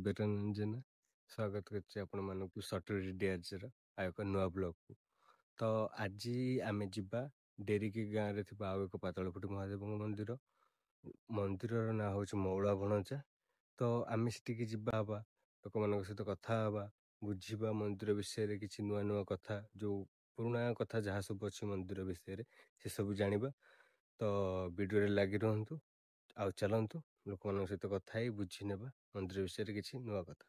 ସୁବେରଞ୍ଜନ ଜେନା ସ୍ୱାଗତ କରୁଛି ଆପଣମାନଙ୍କୁ ସଟୋରି ଡିଆର୍ସର ଆଉ ଏକ ନୂଆ ବ୍ଲଗକୁ। ତ ଆଜି ଆମେ ଯିବା ଡେରିକି ଗାଁରେ ଥିବା ଆଉ ଏକ ପାତାଳଫୁଟି ମହାଦେବଙ୍କ ମନ୍ଦିର। ମନ୍ଦିରର ନାଁ ହେଉଛି ମଉଳା ଭଣଜା। ତ ଆମେ ସେଠିକି ଯିବା ହେବା, ଲୋକମାନଙ୍କ ସହିତ କଥା ହେବା, ବୁଝିବା ମନ୍ଦିର ବିଷୟରେ କିଛି ନୂଆ ନୂଆ କଥା, ଯେଉଁ ପୁରୁଣା କଥା ଯାହା ସବୁ ଅଛି ମନ୍ଦିର ବିଷୟରେ ସେସବୁ ଜାଣିବା। ତ ଭିଡ଼ିଓରେ ଲାଗି ରୁହନ୍ତୁ, ଆଉ ଚାଲନ୍ତୁ ଲୋକମାନଙ୍କ ସହିତ କଥା ହେଇ ବୁଝି ନେବା ମନ୍ଦିର ବିଷୟରେ କିଛି ନୂଆ କଥା।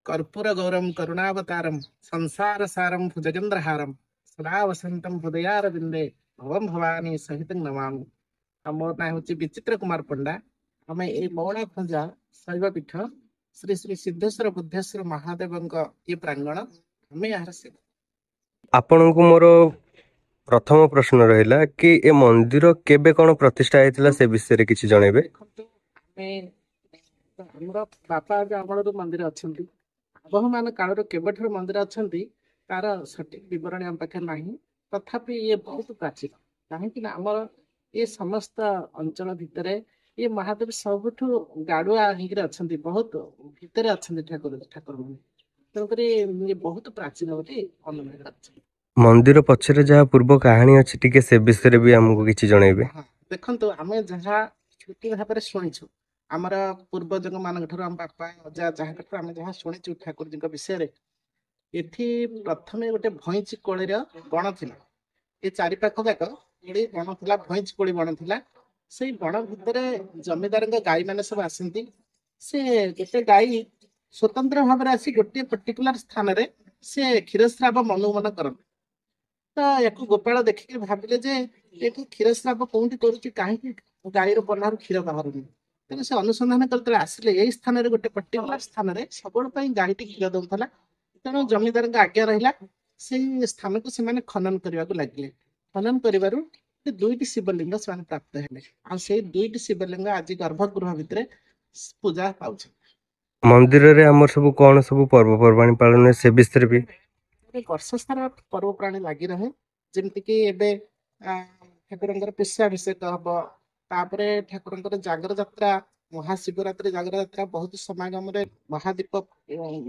कर्पूर गौरम करुणावतारम संसार सारम भुजगेंद्रहारम सदा वसंतम हृदयारविंदे भवम भवानी सहित नमामि। मोर ना हूँ विचित्र कुमार पंडा। आम ये मौला भंजा शैव पीठ श्री श्री सिद्धेश्वर बुद्धेश्वर महादेव ये प्रांगण आम यार से ଆପଣଙ୍କୁ ମୋର ପ୍ରଥମ ପ୍ରଶ୍ନ ରହିଲା କି ଏ ମନ୍ଦିର କେବେ କ'ଣ ପ୍ରତିଷ୍ଠା ହେଇଥିଲା ସେ ବିଷୟରେ କିଛି ଜଣେଇବେ। ଆମର ବାପା ଅମଳରୁ ମନ୍ଦିର ଅଛନ୍ତି, ଆବହମାନ କାଳରୁ କେବେଠାରୁ ମନ୍ଦିର ଅଛନ୍ତି ତାର ସଠିକ ବିବରଣୀ ଆମ ପାଖରେ ନାହିଁ। ତଥାପି ଇଏ ବହୁତ ପ୍ରାଚୀନ, କାହିଁକି ନା ଆମର ଏ ସମସ୍ତ ଅଞ୍ଚଳ ଭିତରେ ଇଏ ମହାଦେବ ସବୁଠୁ ଗାଡୁଆ ହେଇକିରି ଅଛନ୍ତି, ବହୁତ ଭିତରେ ଅଛନ୍ତି ଠାକୁରମାନେ। ତେଣୁକରି ଇଏ ବହୁତ ପ୍ରାଚୀନ ବୋଲି ଅନୁଭବ ଅଛି। ମନ୍ଦିର ପଛରେ ଯାହା ପୂର୍ବ କାହାଣୀ ଅଛି ଟିକେ ସେ ବିଷୟରେ ବି ଆମକୁ କିଛି ଜଣେଇବେ। ଦେଖନ୍ତୁ, ଆମେ ଯାହା ଛୁଟି ଭାବରେ ଶୁଣିଛୁ ଆମର ପୂର୍ବଜଙ୍କ ମାନଙ୍କ ଠାରୁ, ଆମ ବାପା ଅଜା ଯାହାଠାରୁ ଆମେ ଯାହା ଶୁଣିଛୁ ଠାକୁରଜୀଙ୍କ ବିଷୟରେ, ଏଠି ପ୍ରଥମେ ଗୋଟେ ଭଇଁଚି କୋଳିର ବଣ ଥିଲା। ଏ ଚାରିପାଖ ଯାକ ବଣ ଥିଲା, ଭଇଁଚି କୋଳି ବଣ ଥିଲା। ସେଇ ବଣ ଭିତରେ ଜମିଦାରଙ୍କ ଗାଈ ମାନେ ସବୁ ଆସନ୍ତି। ସେ ଗୋଟେ ଗାଈ ସ୍ୱତନ୍ତ୍ର ଭାବରେ ଆସି ଗୋଟିଏ ପର୍ଟିକୁଲାର ସ୍ଥାନରେ ସେ କ୍ଷୀରସ୍ରାବ ମନକୁ ମନ କରନ୍ତି। ତ ୟାକୁ ଗୋପାଳ ଦେଖିକି ଭାବିଲେ ଯେ ଏଠି କ୍ଷୀରସ୍ରାବ କୋଉଠି କରୁଛି, କାହିଁକି ଗାଈର ପହ୍ନାରୁ କ୍ଷୀର ବାହାରୁନି। ତେଣୁ ସେ ଅନୁସନ୍ଧାନ କରିଥିଲେ, ଆସିଲେ ଏଇ ସ୍ଥାନରେ ଗୋଟେ ପର୍ଟିକୁଲାର ସ୍ଥାନରେ ସବୁବେଳେ ପାଇଁ ଗାଈଟି କ୍ଷୀର ଦଉଥିଲା। ତେଣୁ ଜମିଦାରଙ୍କ ଆଜ୍ଞା ରହିଲା, ସେଇ ସ୍ଥାନକୁ ସେମାନେ ଖନନ କରିବାକୁ ଲାଗିଲେ। ଖନନ କରିବାରୁ ଦୁଇଟି ଶିବଲିଙ୍ଗ ସେମାନେ ପ୍ରାପ୍ତ ହେଲେ, ଆଉ ସେଇ ଦୁଇଟି ଶିବଲିଙ୍ଗ ଆଜି ଗର୍ଭଗୃହ ଭିତରେ ପୂଜା ପାଉଛି। ମନ୍ଦିରରେ ଆମର ସବୁ କ'ଣ ସବୁ ପର୍ବପର୍ବାଣି ପାଳନ ସେ ବିଷୟରେ ବି ବର୍ଷ ସାରା ପର୍ବପର୍ବାଣି ଲାଗି ରହେ। ଯେମିତିକି ଏବେ ଠାକୁରଙ୍କର ପୁଷ୍ୟାଭିଷେକ ହବ, ତାପରେ ଠାକୁରଙ୍କର ଜାଗର ଯାତ୍ରା, ମହାଶିବରାତ୍ରି ଜାଗର ଯାତ୍ରା ବହୁତ ସମାଗମରେ ମହାଦୀପ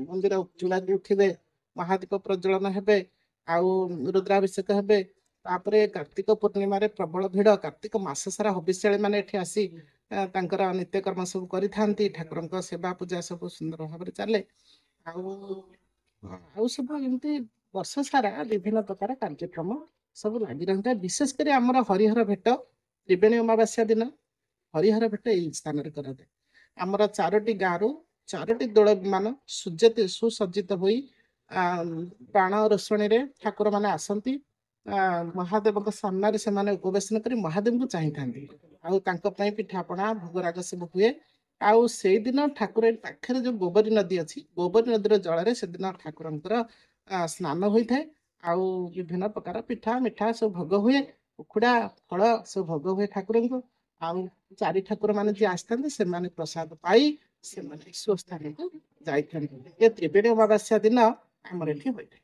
ମନ୍ଦିର ଚୂଳାରେ ଉଠିବେ, ମହାଦୀପ ପ୍ରଜ୍ୱଳନ ହେବେ, ଆଉ ରୁଦ୍ରାଭିଷେକ ହେବେ। ତାପରେ କାର୍ତ୍ତିକ ପୂର୍ଣ୍ଣିମାରେ ପ୍ରବଳ ଭିଡ଼, କାର୍ତ୍ତିକ ମାସ ସାରା ହବିଷ୍ୟାଳୀ ମାନେ ଏଠି ଆସି ତାଙ୍କର ନିତ୍ୟକର୍ମ ସବୁ କରିଥାନ୍ତି। ଠାକୁରଙ୍କ ସେବା ପୂଜା ସବୁ ସୁନ୍ଦର ଭାବରେ ଚାଲେ। ଆଉ ସବୁ ଏମିତି ବର୍ଷ ସାରା ବିଭିନ୍ନ ପ୍ରକାର କାର୍ଯ୍ୟକ୍ରମ ସବୁ ଲାଗି ରହିଥାଏ। ବିଶେଷ କରି ଆମର ହରିହର ଭେଟ ତ୍ରିବେଣୀ ଅମାବାସ୍ୟା ଦିନ ହରିହର ଭେଟ ଏଇ ସ୍ଥାନରେ କରାଯାଏ। ଆମର 4ଟି ଗାଁରୁ 4ଟି ଦୋଳ ବିମାନ ସୁସଜ୍ଜିତ ହୋଇ ବାଣ ରୋଷଣୀରେ ଠାକୁର ମାନେ ଆସନ୍ତି। ମହାଦେବଙ୍କ ସାମ୍ନାରେ ସେମାନେ ଉପବେଶନ କରି ମହାଦେବଙ୍କୁ ଚାହିଁଥାନ୍ତି। ଆଉ ତାଙ୍କ ପାଇଁ ପିଠାପଣା ଭୋଗରାଗ ସବୁ ହୁଏ। ଆଉ ସେଇଦିନ ଠାକୁର ପାଖରେ ଯୋଉ ଗୋବରୀ ନଦୀ ଅଛି, ଗୋବରୀ ନଦୀର ଜଳରେ ସେଦିନ ଠାକୁରଙ୍କର ସ୍ନାନ ହୋଇଥାଏ। ଆଉ ବିଭିନ୍ନ ପ୍ରକାର ପିଠା ମିଠା ସବୁ ଭୋଗ ହୁଏ। ଉଖୁଡା ଫଳ ସବୁ ଭୋଗ ହୁଏ ଠାକୁରଙ୍କୁ। ଆଉ ଚାରି ଠାକୁର ମାନେ ଯିଏ ଆସିଥାନ୍ତି ସେମାନେ ପ୍ରସାଦ ପାଇ ସେମାନେ ସ୍ୱସ୍ଥାନକୁ ଯାଇଥାନ୍ତି। ଏ ତ୍ରିବେଣୀ ଅମାବାସ୍ୟା ଦିନ ଆମର ଏଠି ହୋଇଥାଏ।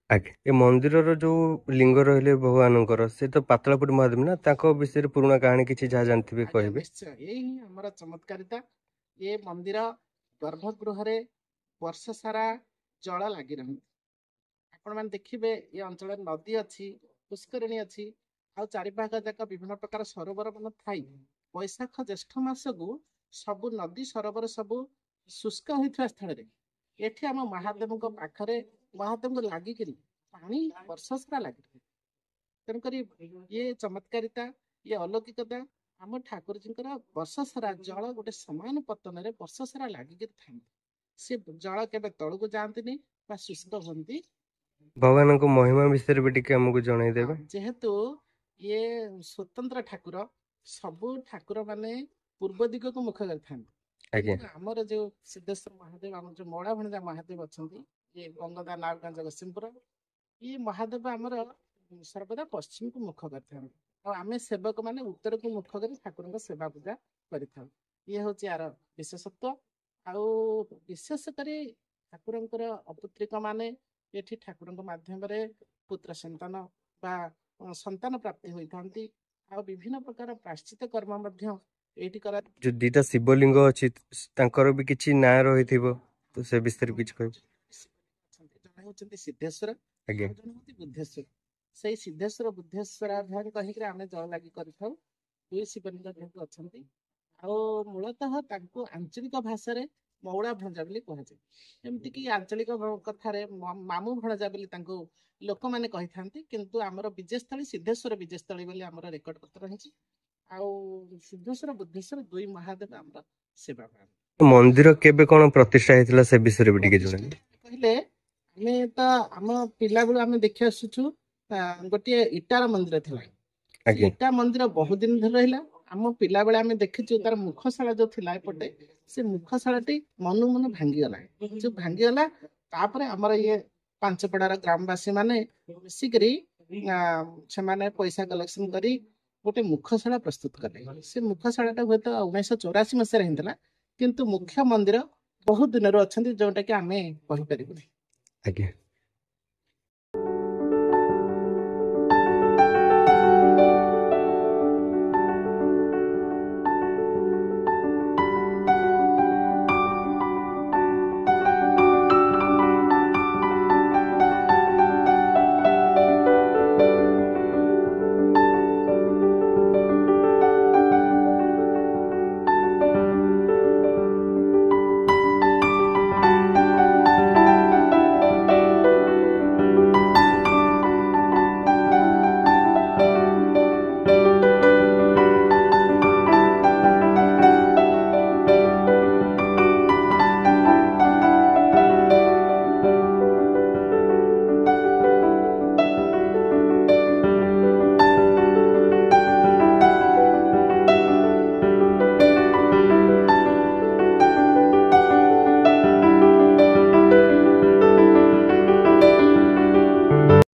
ଆଜ୍ଞା, ଏ ମନ୍ଦିରର ଯୋଉ ଲିଙ୍ଗ ରହିଲେ ଭଗବାନଙ୍କର, ସେ ତ ପାତାଳପୁର ମହାଦେବ ନା, ତାଙ୍କ ବିଷୟରେ ପୁରୁଣା କାହାଣୀ କିଛି ଯାହା ଜାଣିଥିବେ ଆଜ୍ଞା କହିବେ। ନିଶ୍ଚୟ, ଏଇ ହିଁ ଆମର ଚମତ୍କାରିତା। ଏ ମନ୍ଦିର ଗର୍ଭଗୃହରେ ବର୍ଷ ସାରା ଜଳ ଲାଗି ରହନ୍ତି। ଆପଣ ମାନେ ଦେଖିବେ ଏ ଅଞ୍ଚଳରେ ନଦୀ ଅଛି, ପୁଷ୍କରିଣୀ ଅଛି, ଆଉ ଚାରିପାଖ ଯାକ ବିଭିନ୍ନ ପ୍ରକାର ସରୋବର ମାନ ଥାଇ ବୈଶାଖ ଜ୍ୟେଷ୍ଠ ମାସକୁ ସବୁ ନଦୀ ସରୋବର ସବୁ ଶୁଷ୍କ ହୋଇଥିବା ସ୍ଥଳରେ ଏଠି ଆମ ମହାଦେବଙ୍କ ପାଖରେ ମହାଦେବଙ୍କୁ ଲାଗିକିରି ପାଣି ବର୍ଷ ସାରା ଲାଗିଥାଏ। ତେଣୁକରି ଇଏ ଚମତ୍କାରିତା, ଇଏ ଅଲୌକିକତା। ଆମ ଠାକୁରଜୀଙ୍କର ବର୍ଷ ସାରା ଜଳ ଗୋଟେ ସମାନ ପତନରେ ବର୍ଷ ସାରା ଲାଗିକିରି ଥାନ୍ତି। ସେ ଜଳ କେବେ ତଳକୁ ଯାଆନ୍ତିନି ବା ଶୁଷ୍କ ହୁଅନ୍ତି। ଭଗବାନଙ୍କ ମହିମା ବିଷୟରେ ବି ଟିକେ ଆମକୁ ଜଣେଇଦେବେ। ଯେହେତୁ ଇଏ ସ୍ୱତନ୍ତ୍ର ଠାକୁର, ସବୁ ଠାକୁର ମାନେ ପୂର୍ବ ଦିଗକୁ ମୁଖ କରିଥାନ୍ତି। ଆଜ୍ଞା, କିନ୍ତୁ ଆମର ଯୋଉ ସିଦ୍ଧେଶ୍ୱର ମହାଦେବ, ଆମର ଯୋଉ ମୌଳା ଭଣଜା ମହାଦେବ ଅଛନ୍ତି, ଇଏ ବଙ୍ଗଦା ନାଗା ଜଗତସିଂହପୁର, ଇଏ ମହାଦେବ ଆମର ସର୍ବଦା ପଶ୍ଚିମକୁ ମୁଖ କରିଥାନ୍ତି। ଆଉ ଆମେ ସେବକ ମାନେ ଉତ୍ତରକୁ ମୁଖ କରି ଠାକୁରଙ୍କ ସେବା ପୂଜା କରିଥାଉ। ଇଏ ହଉଛି ଆର ବିଶେଷତ୍ୱ। ଆଉ ବିଶେଷ କରି ଠାକୁରଙ୍କର ଅପୁତ୍ରିକ ମାନେ ଏଠି ଠାକୁରଙ୍କ ମାଧ୍ୟମରେ ପୁତ୍ର ସନ୍ତାନ ବା ସନ୍ତାନ ପ୍ରାପ୍ତି ହୋଇଥାନ୍ତି। ଆଉ ବିଭିନ୍ନ ପ୍ରକାର ପ୍ରାଶ୍ଚିତ କର୍ମ ମଧ୍ୟ ଏଇଠି କରା। ଯୋଉ ଦିଟା ଶିବଲିଙ୍ଗ ଅଛି ତାଙ୍କର ବି କିଛି ନାଁ ରହିଥିବ, ତ ସେ ବିଷୟରେ କିଛି କହିବେ। ଜଣେ ହଉଛନ୍ତି ସିଦ୍ଧେଶ୍ୱର, ଆଜ୍ଞା, ଆଉ ଜଣେ ହଉଛି ବୁଦ୍ଧେଶ୍ୱର। ସେଇ ସିଦ୍ଧେଶ୍ୱର ବୁଦ୍ଧେଶ୍ୱରାଧ୍ୟାୟ କହିକିରି ଆମେ ଜଳ ଲାଗି କରିଥାଉ। ଦୁଇ ଶିବଲିଙ୍ଗ ଯେହେତୁ ଅଛନ୍ତି, ଆଉ ମୂଳତଃ ତାଙ୍କୁ ଆଞ୍ଚଳିକ ଭାଷାରେ ମଉଳା ଭଣଜା ବୋଲି କୁହାଯାଏ। ଏମିତିକି ଆଞ୍ଚଳିକ କଥାରେ ମାମୁଁ ଭଣଜା ବୋଲି ତାଙ୍କୁ ଲୋକମାନେ କହିଥାନ୍ତି। କିନ୍ତୁ ଆମର ବିଜୟସ୍ଥଳୀ ସିଦ୍ଧେଶ୍ୱର ବିଜୟସ୍ଥଳୀ ବୋଲି ଆମର ରେକର୍ଡ ପତ୍ର ରହିଛି। ଆଉ ସିଦ୍ଧେଶ୍ୱର ବୁଦ୍ଧେଶ୍ୱର ଦୁଇ ମହାଦେବ ଆମର ସେବା ପାଆନ୍ତି। ମନ୍ଦିର କେବେ କଣ ପ୍ରତିଷ୍ଠା ହେଇଥିଲା ସେ ବିଷୟରେ ବି ଟିକେ ଜଣାଇବେ। କହିଲେ ଆମେ ତ ଆମ ପିଲାବେଳୁ ଆମେ ଦେଖି ଆସୁଛୁ, ଗୋଟିଏ ଇଟାର ମନ୍ଦିର ଥିଲା। ସେ ଆଜ୍ଞା, ଇଟା ମନ୍ଦିର ବହୁତ ଦିନ ଧରି ରହିଲା। ଆମ ପିଲାବେଳେ ଆମେ ଦେଖିଛୁ ତାର ମୁଖଶାଳା ଯୋଉ ଥିଲା ଏପଟେ, ସେ ମୁଖଶାଳାଟି ମନୁ ମନୁ ଭାଙ୍ଗିଗଲା। ଯୋଉ ଭାଙ୍ଗିଗଲା, ତାପରେ ଆମର ଇଏ ପାଞ୍ଚପଡାର ଗ୍ରାମବାସୀ ମାନେ ମିଶିକିରି ସେମାନେ ପଇସା କଲେକ୍ସନ କରି ଗୋଟେ ମୁଖଶାଳା ପ୍ରସ୍ତୁତ କଲେ। ସେ ମୁଖଶାଳାଟା ହୁଏତ 1984 ମସିହାରେ ହେଇଥିଲା, କିନ୍ତୁ ମୁଖ୍ୟ ମନ୍ଦିର ବହୁତ ଦିନରୁ ଅଛନ୍ତି, ଯୋଉଟା କି ଆମେ କହିପାରିବୁନି। ଆଜ୍ଞା।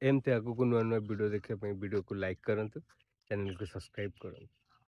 ଏମିତି ଆଗକୁ ନୂଆ ନୂଆ ଭିଡ଼ିଓ ଦେଖିବା ପାଇଁ ଭିଡ଼ିଓକୁ ଲାଇକ୍ କରନ୍ତୁ, ଚ୍ୟାନେଲକୁ ସବସ୍କ୍ରାଇବ୍ କରନ୍ତୁ।